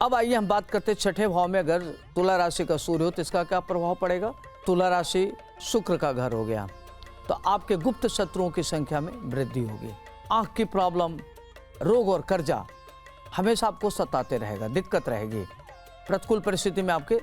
अब आइए हम बात करते हैं छठे भाव में अगर तुला राशि का सूर्य हो तो इसका क्या प्रभाव पड़ेगा। तुला राशि शुक्र का घर हो गया तो आपके गुप्त शत्रुओं की संख्या में वृद्धि होगी। आंख की प्रॉब्लम, रोग और कर्जा हमेशा आपको सताते रहेगा, दिक्कत रहेगी। प्रतिकूल परिस्थिति में आपके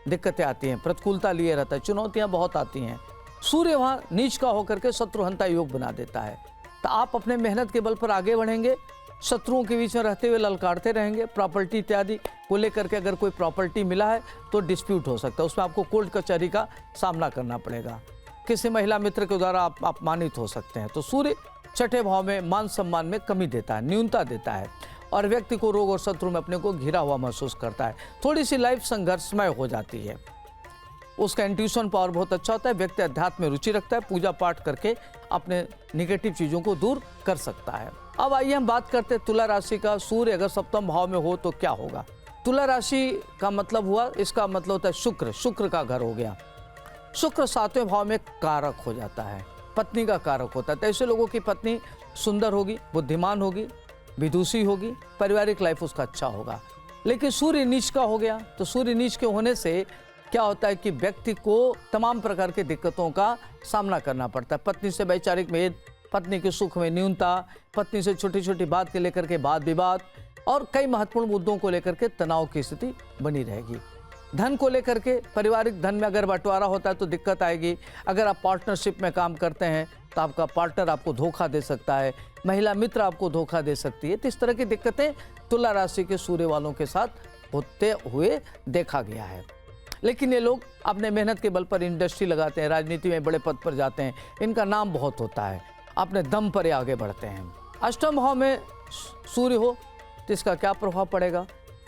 दिक्कतें आती हैं, प्रतिकूलता लिए रहता है, चुनौतियां बहुत आती हैं। सूर्य वहाँ नीच का होकर के शत्रुहंता योग बना देता है तो आप अपने मेहनत के बल पर आगे बढ़ेंगे, शत्रुओं के बीच में रहते हुए ललकारते रहेंगे। प्रॉपर्टी इत्यादि को लेकर के अगर कोई प्रॉपर्टी मिला है तो डिस्प्यूट हो सकता है, उसमें आपको कोर्ट कचहरी का सामना करना पड़ेगा। किसी महिला मित्र के द्वारा आप अपमानित हो सकते हैं। तो सूर्य छठे भाव में मान सम्मान में कमी देता है, न्यूनता देता है और व्यक्ति को रोग और शत्रु में अपने को घिरा हुआ महसूस करता है। थोड़ी सी लाइफ संघर्षमय हो जाती है। उसका इंट्यूशन पावर बहुत अच्छा होता है। व्यक्ति अध्यात्म में रुचि रखता है, पूजा पाठ करके अपने निगेटिव चीज़ों को दूर कर सकता है। अब आइए हम बात करते हैं तुला राशि का सूर्य अगर सप्तम भाव में हो तो क्या होगा। तुला राशि का मतलब हुआ, इसका मतलब होता है शुक्र, शुक्र का घर हो गया। शुक्र सातवें भाव में कारक हो जाता है, पत्नी का कारक होता है। तो ऐसे लोगों की पत्नी सुंदर होगी, बुद्धिमान होगी, विदुषी होगी, पारिवारिक लाइफ उसका अच्छा होगा। लेकिन सूर्य नीच का हो गया तो सूर्य नीच के होने से क्या होता है कि व्यक्ति को तमाम प्रकार की दिक्कतों का सामना करना पड़ता है। पत्नी से वैचारिक भेद, पत्नी के सुख में न्यूनता, पत्नी से छोटी छोटी बात के लेकर के वाद विवाद और कई महत्वपूर्ण मुद्दों को लेकर के तनाव की स्थिति बनी रहेगी। धन को लेकर के पारिवारिक धन में अगर बंटवारा होता है तो दिक्कत आएगी। अगर आप पार्टनरशिप में काम करते हैं तो आपका पार्टनर आपको धोखा दे सकता है, महिला मित्र आपको धोखा दे सकती है। तो इस तरह की दिक्कतें तुला राशि के सूर्य वालों के साथ होते हुए देखा गया है। लेकिन ये लोग अपने मेहनत के बल पर इंडस्ट्री लगाते हैं, राजनीति में बड़े पद पर जाते हैं, इनका नाम बहुत होता है, अपने दम पर आगे बढ़ते हैं। अष्टम भाव में सूर्य हो तो इसका क्या प्रभाव पड़ेगा।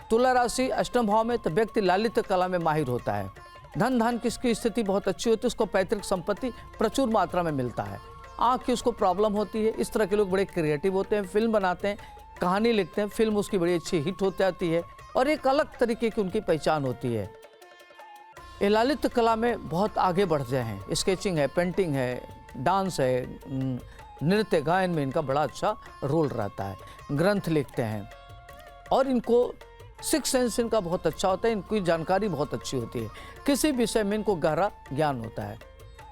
तुला राशि अष्टम भाव में तो व्यक्ति लालित्य कला में माहिर होता है। धन धान किसकी स्थिति बहुत अच्छी होती है, उसको पैतृक संपत्ति प्रचुर मात्रा में मिलता है। आँख की उसको प्रॉब्लम होती है। इस तरह के लोग बड़े क्रिएटिव होते हैं, फिल्म बनाते हैं, कहानी लिखते हैं, फिल्म उसकी बड़ी अच्छी हिट होती आती है और एक अलग तरीके की उनकी पहचान होती है। ये लालित्य कला में बहुत आगे बढ़ गए हैं। स्केचिंग है, पेंटिंग है, डांस है, नृत्य गायन में इनका बड़ा अच्छा रोल रहता है। ग्रंथ लिखते हैं और इनको सिक्स सेंस इनका बहुत अच्छा होता है, इनकी जानकारी बहुत अच्छी होती है। किसी विषय में इनको गहरा ज्ञान होता है,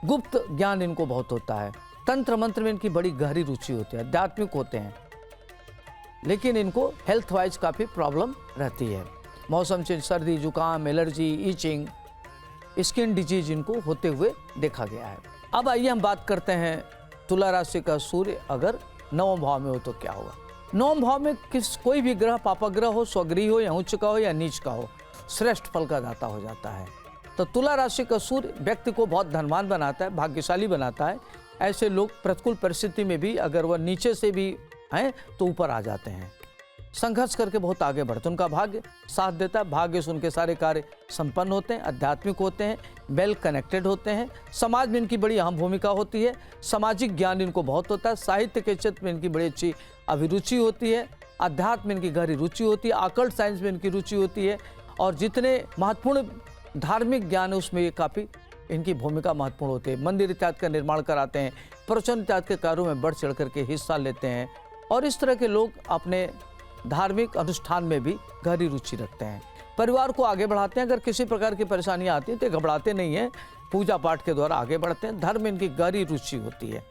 गुप्त ज्ञान इनको बहुत होता है। तंत्र मंत्र में इनकी बड़ी गहरी रुचि होती है, आध्यात्मिक होते हैं। लेकिन इनको हेल्थ वाइज काफ़ी प्रॉब्लम रहती है। मौसम चेंज, सर्दी जुकाम, एलर्जी, ईचिंग, स्किन डिजीज इनको होते हुए देखा गया है। अब आइए हम बात करते हैं तुला राशि का सूर्य अगर नवम भाव में हो तो क्या होगा। नवम भाव में कोई भी ग्रह पापग्रह हो, स्वगृह हो या उच्च का हो या नीच का हो, श्रेष्ठ फल का दाता हो जाता है। तो तुला राशि का सूर्य व्यक्ति को बहुत धनवान बनाता है, भाग्यशाली बनाता है। ऐसे लोग प्रतिकूल परिस्थिति में भी अगर वह नीचे से भी हैं तो ऊपर आ जाते हैं, संघर्ष करके बहुत आगे बढ़ते हैं। उनका भाग्य साथ देता है, भाग्य से उनके सारे कार्य संपन्न होते हैं, आध्यात्मिक होते हैं, वेल कनेक्टेड होते हैं। समाज में इनकी बड़ी अहम भूमिका होती है, सामाजिक ज्ञान इनको बहुत होता है। साहित्य के क्षेत्र में इनकी बड़ी अच्छी अभिरुचि होती है, अध्यात्म में इनकी गहरी रुचि होती है, आकल्ट साइंस में इनकी रुचि होती है और जितने महत्वपूर्ण धार्मिक ज्ञान है उसमें ये काफ़ी इनकी भूमिका महत्वपूर्ण होती है। मंदिर इत्यादि का निर्माण कराते हैं, प्रवचन इत्यादि के कार्यों में बढ़ चढ़ करके हिस्सा लेते हैं और इस तरह के लोग अपने धार्मिक अनुष्ठान में भी गहरी रुचि रखते हैं। परिवार को आगे बढ़ाते हैं। अगर किसी प्रकार की परेशानियां आती हैं तो घबराते नहीं हैं, पूजा पाठ के द्वारा आगे बढ़ते हैं। धर्म में इनकी गहरी रुचि होती है।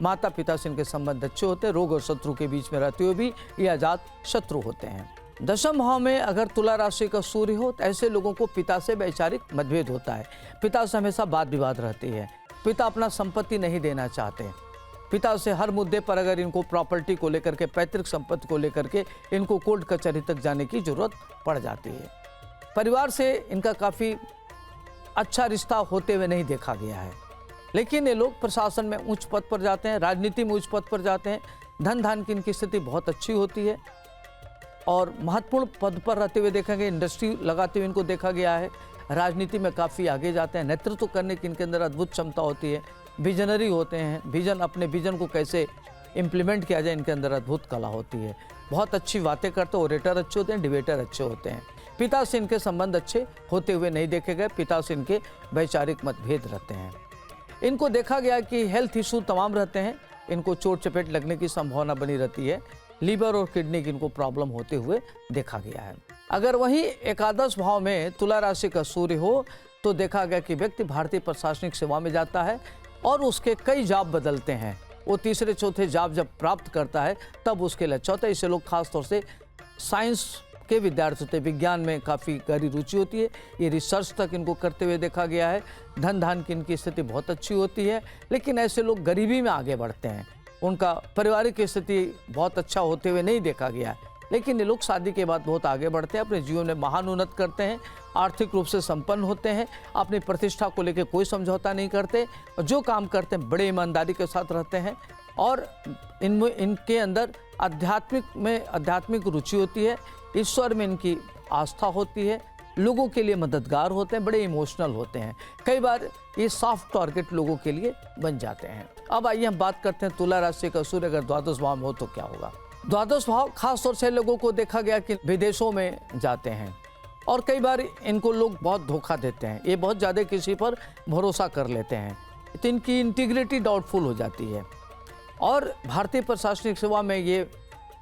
माता पिता से इनके संबंध अच्छे होते हैं। रोग और शत्रु के बीच में रहते हुए भी ये अजात शत्रु होते हैं। दशम भाव में अगर तुला राशि का सूर्य हो तो ऐसे लोगों को पिता से वैचारिक मतभेद होता है। पिता से हमेशा वाद विवाद रहती है। पिता अपना संपत्ति नहीं देना चाहते। पिता से हर मुद्दे पर अगर इनको प्रॉपर्टी को लेकर के, पैतृक संपत्ति को लेकर के इनको कोर्ट कचहरी तक जाने की जरूरत पड़ जाती है। परिवार से इनका काफ़ी अच्छा रिश्ता होते हुए नहीं देखा गया है। लेकिन ये लोग प्रशासन में उच्च पद पर जाते हैं, राजनीति में उच्च पद पर जाते हैं। धन धान की इनकी स्थिति बहुत अच्छी होती है और महत्वपूर्ण पद पर रहते हुए देखेंगे, इंडस्ट्री लगाते हुए इनको देखा गया है। राजनीति में काफ़ी आगे जाते हैं। नेतृत्व करने की इनके अंदर अद्भुत क्षमता होती है। विजनरी होते हैं। विजन, अपने विजन को कैसे इम्प्लीमेंट किया जाए इनके अंदर अद्भुत कला होती है। बहुत अच्छी बातें करते हैं, ओरेटर अच्छे होते हैं, डिबेटर अच्छे होते हैं। पिता से इनके संबंध अच्छे होते हुए नहीं देखे गए। पिता से इनके वैचारिक मतभेद रहते हैं। इनको देखा गया कि हेल्थ इशू तमाम रहते हैं। इनको चोट चपेट लगने की संभावना बनी रहती है। लीवर और किडनी की इनको प्रॉब्लम होते हुए देखा गया है। अगर वहीं एकादश भाव में तुला राशि का सूर्य हो तो देखा गया कि व्यक्ति भारतीय प्रशासनिक सेवा में जाता है और उसके कई जॉब बदलते हैं। वो तीसरे चौथे जॉब जब प्राप्त करता है तब उसके लिए अच्छा होता है। इसे लोग खासतौर से साइंस के विद्यार्थी होते हैं, विज्ञान में काफ़ी गहरी रुचि होती है, ये रिसर्च तक इनको करते हुए देखा गया है। धन धान की इनकी स्थिति बहुत अच्छी होती है, लेकिन ऐसे लोग गरीबी में आगे बढ़ते हैं, उनका पारिवारिक स्थिति बहुत अच्छा होते हुए नहीं देखा गया है। लेकिन ये लोग शादी के बाद बहुत आगे बढ़ते हैं, अपने जीवन में महान उन्नत करते हैं, आर्थिक रूप से संपन्न होते हैं, अपनी प्रतिष्ठा को लेकर कोई समझौता नहीं करते और जो काम करते हैं बड़े ईमानदारी के साथ रहते हैं और इनके अंदर आध्यात्मिक रुचि होती है, ईश्वर में इनकी आस्था होती है, लोगों के लिए मददगार होते हैं, बड़े इमोशनल होते हैं। कई बार ये सॉफ्ट टारगेट लोगों के लिए बन जाते हैं। अब आइए हम बात करते हैं तुला राशि का सूर्य अगर द्वादश भाव में हो तो क्या होगा। द्वादश भाव खासतौर से लोगों को देखा गया कि विदेशों में जाते हैं और कई बार इनको लोग बहुत धोखा देते हैं, ये बहुत ज़्यादा किसी पर भरोसा कर लेते हैं तो इनकी इंटीग्रिटी डाउटफुल हो जाती है। और भारतीय प्रशासनिक सेवा में ये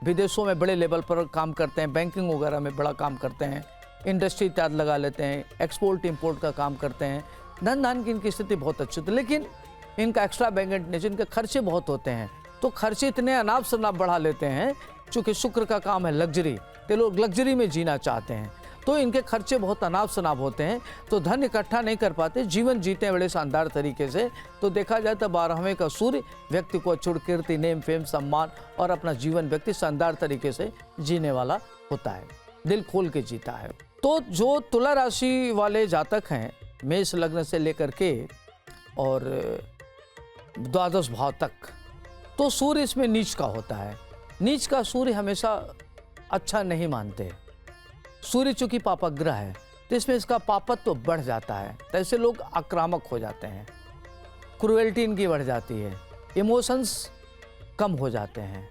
विदेशों में बड़े लेवल पर काम करते हैं, बैंकिंग वगैरह में बड़ा काम करते हैं, इंडस्ट्री इत्यादि लगा लेते हैं, एक्सपोर्ट इंपोर्ट का काम करते हैं। धन धान की इनकी स्थिति बहुत अच्छी होती है, लेकिन इनका एक्स्ट्रा बैंगेंट नेचर, इनके खर्चे बहुत होते हैं तो खर्चे इतने अनाप शनाप बढ़ा लेते हैं। चूँकि शुक्र का काम है लग्जरी, तो लोग लग्जरी में जीना चाहते हैं तो इनके खर्चे बहुत अनाप शनाप होते हैं, तो धन इकट्ठा नहीं कर पाते, जीवन जीते हैं बड़े शानदार तरीके से। तो देखा जाए तो 12वें का सूर्य व्यक्ति को अछूत कीर्ति, नेम, फेम, सम्मान और अपना जीवन व्यक्ति शानदार तरीके से जीने वाला होता है, दिल खोल के जीता है। तो जो तुला राशि वाले जातक हैं मेष लग्न से लेकर के और द्वादश भाव तक, तो सूर्य इसमें नीच का होता है। नीच का सूर्य हमेशा अच्छा नहीं मानते। सूर्य चूंकि पापग्रह है तो इसमें इसका पापत्व तो बढ़ जाता है, तो ऐसे लोग आक्रामक हो जाते हैं, क्रूएल्टी इनकी बढ़ जाती है, इमोशंस कम हो जाते हैं।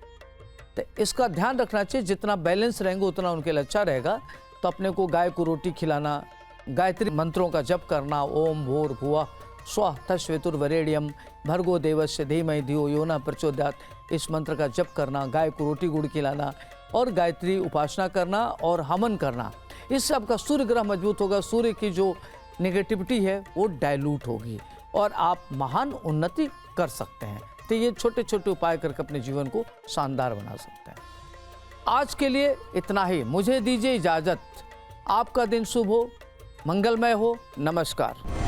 तो इसका ध्यान रखना चाहिए, जितना बैलेंस रहेंगे उतना उनके लिए अच्छा रहेगा। तो अपने को गाय को रोटी खिलाना, गायत्री मंत्रों का जप करना, ओम भूर भुवः स्वः तत्सवितुर्वरेण्यम भर्गो देवस्य धीमहि धियो यो न प्रचोदयात्, इस मंत्र का जप करना, गाय को रोटी गुड़ खिलाना और गायत्री उपासना करना और हवन करना, इससे आपका सूर्य ग्रह मजबूत होगा। सूर्य की जो नेगेटिविटी है वो डाइल्यूट होगी और आप महान उन्नति कर सकते हैं। तो ये छोटे छोटे उपाय करके अपने जीवन को शानदार बना सकते हैं। आज के लिए इतना ही, मुझे दीजिए इजाज़त। आपका दिन शुभ हो, मंगलमय हो। नमस्कार।